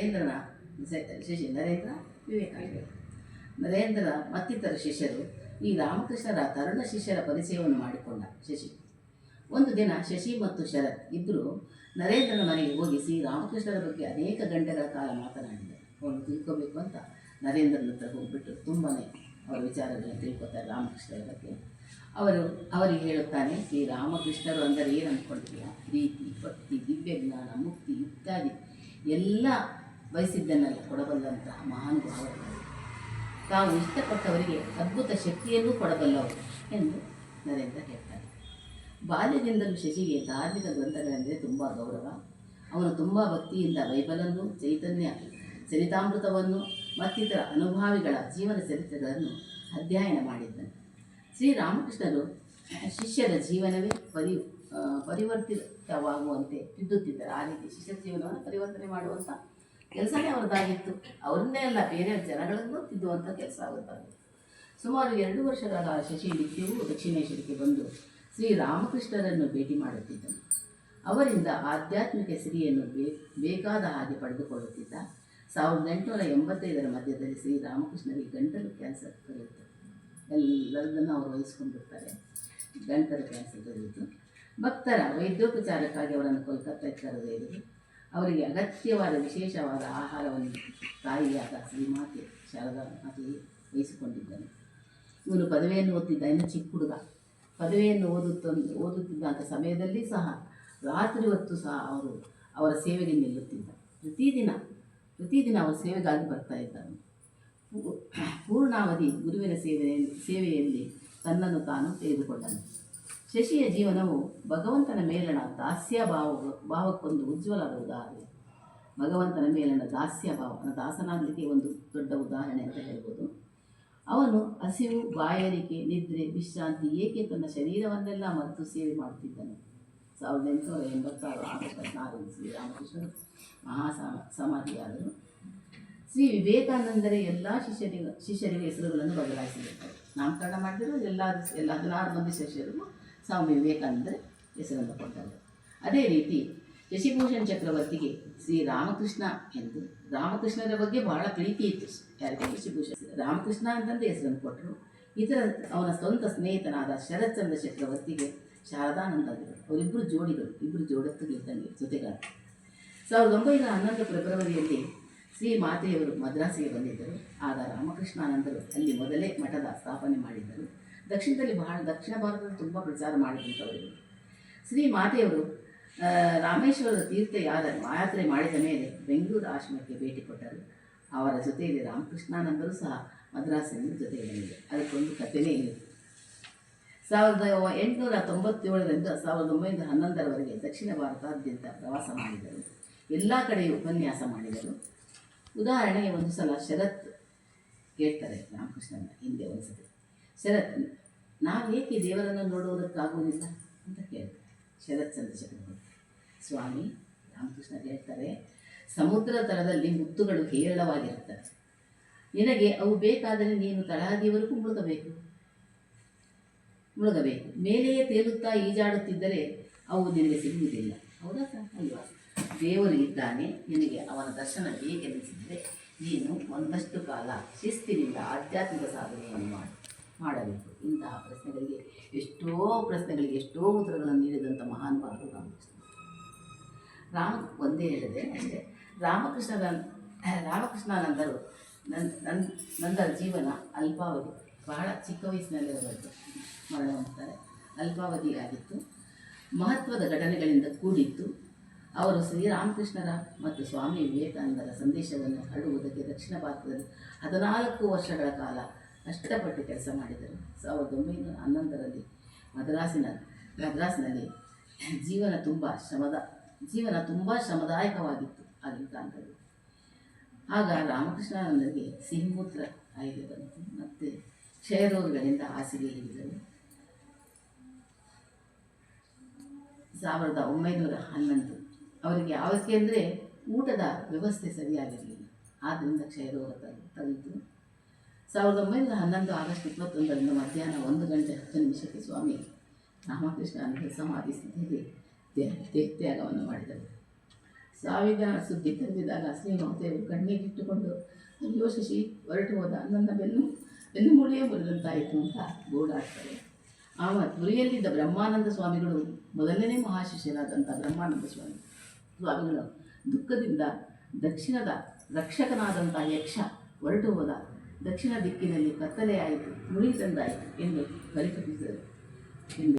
ನರೇಂದ್ರನ ಶಿಷ್ಯ ನರೇಂದ್ರ ವಿವೇಕಾನಂದ. ನರೇಂದ್ರ ಮತ್ತಿತರ ಶಿಷ್ಯರು ಈ ರಾಮಕೃಷ್ಣರ ತರುಣ ಶಿಷ್ಯರ ಪರಿಚಯವನ್ನು ಮಾಡಿಕೊಂಡ ಶಶಿ. ಒಂದು ದಿನ ಶಶಿ ಮತ್ತು ಶರತ್ ಇಬ್ಬರು ನರೇಂದ್ರನ ಮನೆಗೆ ಹೋಗಿ ಶ್ರೀ ರಾಮಕೃಷ್ಣರ ಬಗ್ಗೆ ಅನೇಕ ಗಂಟೆಗಳ ಕಾಲ ಮಾತನಾಡಿದರು. ಅವನು ತಿಳ್ಕೋಬೇಕು ಅಂತ ನರೇಂದ್ರನ ಹತ್ರ ಹೋಗ್ಬಿಟ್ಟು ತುಂಬಾ ಅವರ ವಿಚಾರಗಳನ್ನು ತಿಳ್ಕೊತಾರೆ ರಾಮಕೃಷ್ಣರ ಬಗ್ಗೆ. ಅವರಿಗೆ ಹೇಳುತ್ತಾನೆ, ಶ್ರೀ ರಾಮಕೃಷ್ಣರು ಅಂದರೆ ಏನು ಅಂದ್ಕೊಂಡಿದೆಯಾ? ಪ್ರೀತಿ, ಭಕ್ತಿ, ದಿವ್ಯಜ್ಞಾನ, ಮುಕ್ತಿ ಇತ್ಯಾದಿ ಎಲ್ಲ ಬಯಸಿದ್ದನ್ನೆಲ್ಲ ಕೊಡಬಲ್ಲಂತಹ ಮಹಾನುಭಾವರು. ತಾವು ಇಷ್ಟಪಟ್ಟವರಿಗೆ ಅದ್ಭುತ ಶಕ್ತಿಯನ್ನೂ ಕೊಡಬಲ್ಲವರು ಎಂದು ನರೇಂದ್ರ ಹೇಳ್ತಾರೆ. ಬಾಲ್ಯದಿಂದಲೂ ಶಶಿಗೆ ಧಾರ್ಮಿಕ ಗ್ರಂಥಗಳೆಂದರೆ ತುಂಬ ಗೌರವ. ಅವನು ತುಂಬ ಭಕ್ತಿಯಿಂದ ಬೈಬಲನ್ನು, ಚೈತನ್ಯ ಚರಿತಾಮೃತವನ್ನು ಮತ್ತಿತರ ಅನುಭಾವಿಗಳ ಜೀವನ ಚರಿತ್ರೆಗಳನ್ನು ಅಧ್ಯಯನ ಮಾಡಿದ್ದನು. ಶ್ರೀರಾಮಕೃಷ್ಣರು ಶಿಷ್ಯರ ಜೀವನವೇ ಪರಿವರ್ತಿತವಾಗುವಂತೆ ತಿದ್ದುತ್ತಿದ್ದರು. ಆ ರೀತಿ ಶಿಷ್ಯರ ಜೀವನವನ್ನು ಪರಿವರ್ತನೆ ಮಾಡುವಂಥ ಕೆಲಸನೇ ಅವರದಾಗಿತ್ತು. ಅವರನ್ನೇ ಅಲ್ಲ, ಬೇರೆ ಜನಗಳನ್ನು ತಿದ್ದುವಂಥ ಕೆಲಸ ಅವರದಾಗಿತ್ತು. ಸುಮಾರು 2 ವರ್ಷಗಳ ಕಾಲ ಶಶಿ ನಿತ್ಯವೂ ದಕ್ಷಿಣೇಶ್ವರಕ್ಕೆ ಬಂದು ಶ್ರೀರಾಮಕೃಷ್ಣರನ್ನು ಭೇಟಿ ಮಾಡುತ್ತಿದ್ದನು. ಅವರಿಂದ ಆಧ್ಯಾತ್ಮಿಕ ಸಿರಿಯನ್ನು ಬೇಕಾದ ಹಾಗೆ ಪಡೆದುಕೊಳ್ಳುತ್ತಿದ್ದ. 1885ರ ಮಧ್ಯದಲ್ಲಿ ಶ್ರೀರಾಮಕೃಷ್ಣರಿಗೆ ಗಂಟಲು ಕ್ಯಾನ್ಸರ್ ಕರೆಯಿತು. ಎಲ್ಲರದನ್ನು ಅವರು ವಹಿಸ್ಕೊಂಡಿರ್ತಾರೆ. ಗಂಟಲು ಕ್ಯಾನ್ಸರ್ ಕರೆಯಿತು. ಭಕ್ತರ ವೈದ್ಯೋಪಚಾರಕ್ಕಾಗಿ ಅವರನ್ನು ಕೋಲ್ಕತ್ತಾಕ್ಕೆ ಕರೆದೊಯ್ದರು. ಅವರಿಗೆ ಅಗತ್ಯವಾದ ವಿಶೇಷವಾದ ಆಹಾರವನ್ನು ತಾಯಿಯಾದ ಶ್ರೀಮಾತೆ ಶಾರದಾ ಮಾತೆಯೇ ವಹಿಸಿಕೊಂಡಿದ್ದನು. ಇವನು ಪದವಿಯನ್ನು ಓದುತ್ತಿದ್ದ, ಇನ್ನು ಚಿಕ್ಕ ಹುಡುಗ. ಪದವಿಯನ್ನು ಓದುತ್ತಿದ್ದಂಥ ಸಮಯದಲ್ಲಿ ಸಹ ರಾತ್ರಿ ಹೊತ್ತು ಸಹ ಅವರ ಸೇವೆಗೆ ನಿಲ್ಲುತ್ತಿದ್ದ. ಪ್ರತಿದಿನ ಅವರ ಸೇವೆಗಾಗಿ ಬರ್ತಾ ಇದ್ದನು. ಪೂರ್ಣಾವಧಿ ಗುರುವಿನ ಸೇವೆಯಲ್ಲಿ ತನ್ನನ್ನು ತಾನು ತೆಗೆದುಕೊಂಡನು. ಶಶಿಯ ಜೀವನವು ಭಗವಂತನ ಮೇಲಣ ದಾಸ್ಯ ಭಾವಕ್ಕೊಂದು ಉಜ್ವಲವಾದ ಉದಾಹರಣೆ. ಭಗವಂತನ ಮೇಲಣ ದಾಸ್ಯ ಭಾವ, ದಾಸನಾಗಲಿಕ್ಕೆ ಒಂದು ದೊಡ್ಡ ಉದಾಹರಣೆ ಅಂತ ಹೇಳ್ಬೋದು. ಅವನು ಹಸಿವು, ಬಾಯಾರಿಕೆ, ನಿದ್ರೆ, ವಿಶ್ರಾಂತಿ ಏಕೆ ತನ್ನ ಶರೀರವನ್ನೆಲ್ಲ ಮರೆತು ಸೇವೆ ಮಾಡುತ್ತಿದ್ದನು. 1886 ಆಗಸ್ಟ್ 14 ಶ್ರೀರಾಮಕೃಷ್ಣರು ಸಮಾಧಿಯಾದರು. ಶ್ರೀ ವಿವೇಕಾನಂದರೇ ಎಲ್ಲ ಶಿಷ್ಯರಿಗೆ ಹೆಸರುಗಳನ್ನು ಬದಲಾಯಿಸಿರುತ್ತಾರೆ. ನಾಮಕರಣ ಮಾಡಿದರು. ಎಲ್ಲ 16 ಮಂದಿ ಶಿಷ್ಯರಿಗೂ ಸ್ವಾಮಿ ವಿವೇಕಾನಂದರೇ ಹೆಸರನ್ನು ಕೊಟ್ಟರು. ಅದೇ ರೀತಿ ಶಶಿಭೂಷಣ್ ಚಕ್ರವರ್ತಿಗೆ ಶ್ರೀರಾಮಕೃಷ್ಣ ಎಂದು ರಾಮಕೃಷ್ಣರ ಬಗ್ಗೆ ಬಹಳ ಪ್ರೀತಿ ಇತ್ತು. ಯಾರಿಗೆ? ಶಶಿಭೂಷಣ್. ರಾಮಕೃಷ್ಣ ಅಂತಂದು ಹೆಸರನ್ನು ಕೊಟ್ಟರು. ಅವನ ಸ್ವಂತ ಸ್ನೇಹಿತನಾದ ಶರತ್ಚಂದ್ರ ಚಕ್ರವರ್ತಿಗೆ ಶಾರದಾನಂದರು. ಅವರಿಬ್ಬರು ಜೋಡಿಗಳು, ಇಬ್ಬರು ಜೋಡತ್ತುಗಳಿದ್ದಂಗೆ ಜೊತೆಗಾರ. 1911 ಫೆಬ್ರವರಿಯಲ್ಲಿ ಶ್ರೀ ಮಾತೆಯವರು ಮದ್ರಾಸಿಗೆ ಬಂದಿದ್ದರು. ಆಗ ರಾಮಕೃಷ್ಣಾನಂದರು ಅಲ್ಲಿ ಮೊದಲೇ ಮಠದ ಸ್ಥಾಪನೆ ಮಾಡಿದ್ದರು. ದಕ್ಷಿಣ ಭಾರತದಲ್ಲಿ ತುಂಬ ಪ್ರಚಾರ ಮಾಡಿದಂಥವರು. ಶ್ರೀ ಮಾತೆಯವರು ರಾಮೇಶ್ವರದ ಯಾತ್ರೆ ಮಾಡಿದ ಮೇಲೆ ಬೆಂಗಳೂರು ಆಶ್ರಮಕ್ಕೆ ಭೇಟಿ ಕೊಟ್ಟರು. ಅವರ ಜೊತೆಯಲ್ಲಿ ರಾಮಕೃಷ್ಣಾನಂದರು ಸಹ ಮದ್ರಾಸಿನಲ್ಲಿ ಜೊತೆಗೆ ಬಂದಿದೆ. ಅದಕ್ಕೊಂದು ಕಥೆನೇ ಇದೆ. 1897ರಿಂದ 1911ರವರೆಗೆ ದಕ್ಷಿಣ ಭಾರತಾದ್ಯಂತ ಪ್ರವಾಸ ಮಾಡಿದರು. ಎಲ್ಲ ಕಡೆಯೂ ಉಪನ್ಯಾಸ ಮಾಡಿದರು. ಉದಾಹರಣೆಗೆ ಒಂದು ಸಲ ಶರತ್ ಕೇಳ್ತಾರೆ ರಾಮಕೃಷ್ಣನ ಹಿಂದೆ ಒಂದು ಸತಿ, ಶರತ್, ನಾವೇಕೆ ದೇವರನ್ನು ನೋಡುವುದಕ್ಕಾಗುವುದಿಲ್ಲ ಅಂತ ಕೇಳ್ತಾರೆ ಶರತ್ ಚಂದ್ರ ಚಕ್ರವರ್ತಿ. ಸ್ವಾಮಿ, ರಾಮಕೃಷ್ಣ ಹೇಳ್ತಾರೆ, ಸಮುದ್ರ ತಳದಲ್ಲಿ ಮುತ್ತುಗಳು ಹೇರಳವಾಗಿರುತ್ತವೆ. ನಿನಗೆ ಅವು ಬೇಕಾದರೆ ನೀನು ತಳಹದಿಯವರೆಗೂ ಮುಳುಗಬೇಕು. ಮೇಲೆಯೇ ತೇಲುತ್ತಾ ಈಜಾಡುತ್ತಿದ್ದರೆ ಅವು ನಿನಗೆ ಸಿಗುವುದಿಲ್ಲ. ಹೌದಾ ಸರ್? ಅಲ್ವಾ? ದೇವರು ಇದ್ದಾನೆ, ನಿನಗೆ ಅವನ ದರ್ಶನ ಬೇಕೆನಿಸಿದರೆ ನೀನು ಒಂದಷ್ಟು ಕಾಲ ಶಿಸ್ತಿನಿಂದ ಆಧ್ಯಾತ್ಮಿಕ ಸಾಧನೆಯನ್ನು ಮಾಡಬೇಕು. ಇಂತಹ ಪ್ರಶ್ನೆಗಳಿಗೆ ಎಷ್ಟೋ ಉತ್ತರಗಳನ್ನು ನೀಡಿದಂಥ ಮಹಾನುಭಾವರು ಒಂದೇ ಹೇಳಿದೆ ಅಷ್ಟೇ. ರಾಮಕೃಷ್ಣಾನಂದರು ನಂದರ ಜೀವನ ಅಲ್ಪಾವಧಿ, ಬಹಳ ಚಿಕ್ಕ ವಯಸ್ಸಿನಲ್ಲಿರಬೇಕು, ಮರಣ ಹೊಂದುತ್ತಾರೆ. ಅಲ್ಪಾವಧಿಯಾಗಿತ್ತು. ಮಹತ್ವದ ಘಟನೆಗಳಿಂದ ಕೂಡಿತ್ತು. ಅವರು ಶ್ರೀರಾಮಕೃಷ್ಣರ ಮತ್ತು ಸ್ವಾಮಿ ವಿವೇಕಾನಂದರ ಸಂದೇಶವನ್ನು ಹರಡುವುದಕ್ಕೆ ದಕ್ಷಿಣ ಭಾರತದಲ್ಲಿ 14 ವರ್ಷಗಳ ಕಾಲ ಕಷ್ಟಪಟ್ಟು ಕೆಲಸ ಮಾಡಿದರು. 1911ರಲ್ಲಿ ಮದ್ರಾಸಿನಲ್ಲಿ ಜೀವನ ತುಂಬ ಶ್ರಮದಾಯಕವಾಗಿತ್ತು ಆಗಿನ ಕಾಲದಲ್ಲಿ. ಆಗ ರಾಮಕೃಷ್ಣಾನಂದರಿಗೆ ಸಿಹಿಮೂತ್ರ ಕಾಯಿಲೆ ಬಂತು ಮತ್ತು ಕ್ಷಯರೋಗಗಳಿಂದ ಹಾಸಿಗೆ ಹಿಡಿದರು. 1911 ಅವರಿಗೆ ಯಾವಕ್ಕೆ ಅಂದರೆ ಊಟದ ವ್ಯವಸ್ಥೆ ಸರಿಯಾಗಿರಲಿಲ್ಲ. ಆದ್ದರಿಂದ ಕ್ಷಯರೋಗ ತಗಿತು. 1911 ಆಗಸ್ಟ್ 21ರಿಂದ ಮಧ್ಯಾಹ್ನ 1:10 ಸ್ವಾಮಿ ರಾಮಕೃಷ್ಣಾನಂದರು ಸಮಾಧಿ ಸ್ಥಿತಿಗೆ ದೇಹತ್ಯಾಗವನ್ನು ಮಾಡಿದರು. ಸಾವಿನ ಸುದ್ದಿ ತಿಳಿದಿದಾಗ ಶ್ರೀಮಹದೇವರು ಕಣ್ಣೀರಿಟ್ಟುಕೊಂಡು ಅಯ್ಯೋ ಶಶಿ ಹೊರಟು ಹೋದ, ನನ್ನ ಬೆನ್ನು ಮೂಳೆಯೇ ಮುರಿದಂತಾಯಿತು ಅಂತ ಗೋಡಾಡ್ತಾರೆ. ಪುರಿಯಲ್ಲಿದ್ದ ಬ್ರಹ್ಮಾನಂದ ಸ್ವಾಮಿಗಳು ಮೊದಲನೇ ಮಹಾಶಿಷ್ಯರಾದಂಥ ಬ್ರಹ್ಮಾನಂದ ಸ್ವಾಮಿಗಳು ದುಃಖದಿಂದ ದಕ್ಷಿಣದ ರಕ್ಷಕನಾದಂಥ ಯಕ್ಷ ಹೊರಟು ಹೋದ, ದಕ್ಷಿಣ ದಿಕ್ಕಿನಲ್ಲಿ ಕತ್ತಲೆಯಾಯಿತು, ಮುಳುಗಿ ತಂದಾಯಿತು ಎಂದು ಪರಿಕಲ್ಪಿಸಿದರು ಎಂದು